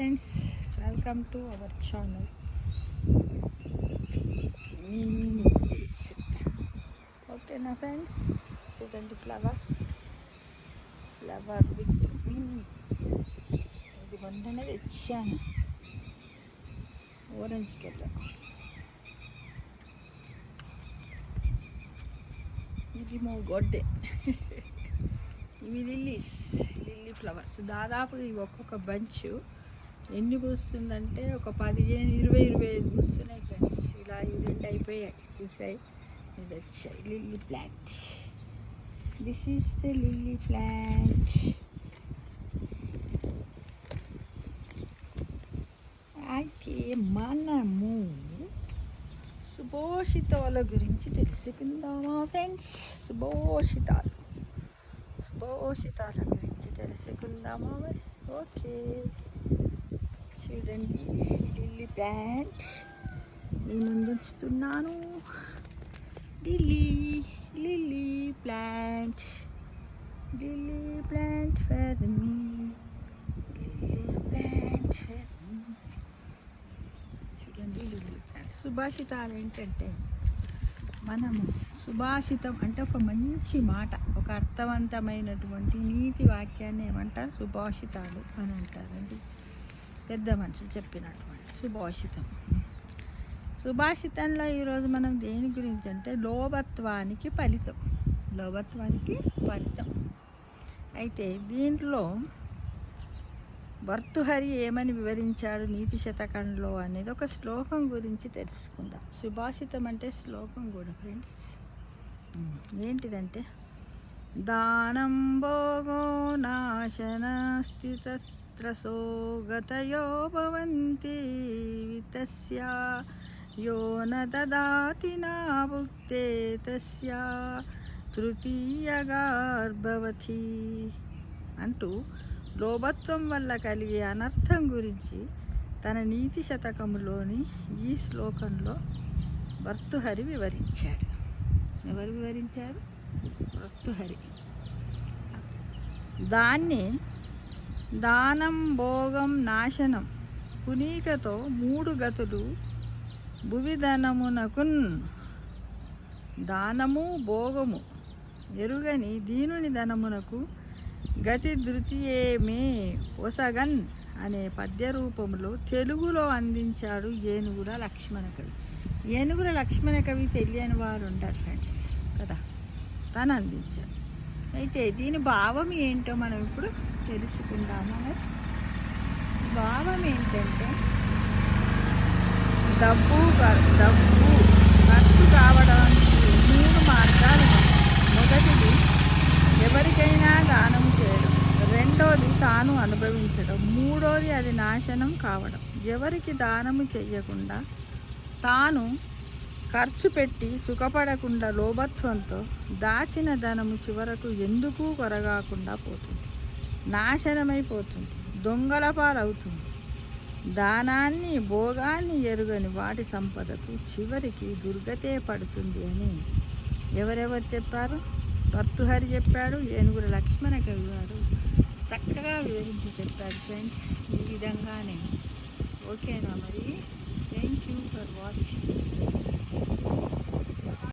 Friends, welcome to our channel. ఓకేనా friends, చూడండి flower with ఇది మొన్ననే తెచ్చాను, ఆరెంజ్ కలర్. ఇది మొగొడ్డే. ఇవి లిల్లీ ఫ్లవర్స్. దాదాపు ఇవి ఒక్కొక్క బంచ్ ఎన్ని పూస్తుందంటే ఒక 15-20-25 పూస్తున్నాయి ఫ్రెండ్స్. ఇలా ఈ 2 అయిపోయాయి, పూసాయి. ఇది వచ్చాయి lily plant. This is the lily plant. అయితే మనము సుభాషితాల గురించి తెలుసుకుందామా ఫ్రెండ్స్? సుభాషితాల గురించి తెలుసుకుందామా మరి? ఓకే, చూడండి లిల్లీ ప్లాంట్ మీ ముందు ఉంచుతున్నాను. లిల్లీ ప్లాంట్ ఫర్ మీ, చూడండి లిల్లీ ప్లాంట్. సుభాషితాలు ఏంటంటే, మనము సుభాషితం అంటే ఒక మంచి మాట, ఒక అర్థవంతమైనటువంటి నీతి వాక్యాన్ని ఏమంటారు? సుభాషితాలు అని అంటారండి. పెద్ద మనుషులు చెప్పినటువంటి సుభాషితం. సుభాషితంలో ఈరోజు మనం దేని గురించి అంటే లోభత్వానికి ఫలితం. అయితే దీంట్లో భర్తృహరి ఏమని వివరించాడు నీతి శతకంలో అనేది ఒక శ్లోకం గురించి తెలుసుకుందాం. సుభాషితం అంటే శ్లోకం కూడా ఫ్రెండ్స్. ఏంటిదంటే, దానం భోగో నాశన స్థితస్త్రసో గతయో భవంతి వితస్యా యో న దదాతి నా భుక్తే తస్యా తృతీయగార్భవతి అంటూ లోభత్వం వల్ల కలిగే అనర్థం గురించి తన నీతి శతకములోని ఈ శ్లోకంలో భర్తృహరి వివరించాడు. ఎవరు వివరించారు? భర్తృహరి. దాన్ని దానం భోగం నాశనం పునీకతో 3 గతులు భువిధనమునకున్. దానము భోగము ఎరుగని దీనుని ధనమునకు గతి ధృతియేమే ఒసగన్ అనే పద్య రూపంలో తెలుగులో అందించాడు ఏనుగుల లక్ష్మణ కవి. ఏనుగుల లక్ష్మణ కవి తెలియని వారు ఉంటారు ఫ్రెండ్స్ కదా, తను అందించాడు. అయితే దీని భావం ఏంటో మనం ఇప్పుడు తెలుసుకుందాము. భావం ఏంటంటే, డబ్బు ఖర్చు కావడానికి 3 మార్గాలు. మొదటిది ఎవరికైనా దానం చేయడం, రెండోది తాను అనుభవించడం, మూడోది అది నాశనం కావడం. ఎవరికి దానము చెయ్యకుండా తాను ఖర్చు పెట్టి సుఖపడకుండా లోభత్వంతో దాచిన ధనము చివరకు ఎందుకు కొరగాకుండా పోతుంది, నాశనమైపోతుంది, దొంగల పాలవుతుంది. దానాన్ని భోగాన్ని ఎరుగని వాటి సంపదకు చివరికి దుర్గతే పడుతుంది అని ఎవరెవరు చెప్పారు? భర్తృహరి చెప్పాడు, ఏనుగుల లక్ష్మణ కవి గారు చక్కగా వివరించి చెప్పాడు ఫ్రెండ్స్. ఈ విధంగానే ఓకేనా మరి? Thank you for watching.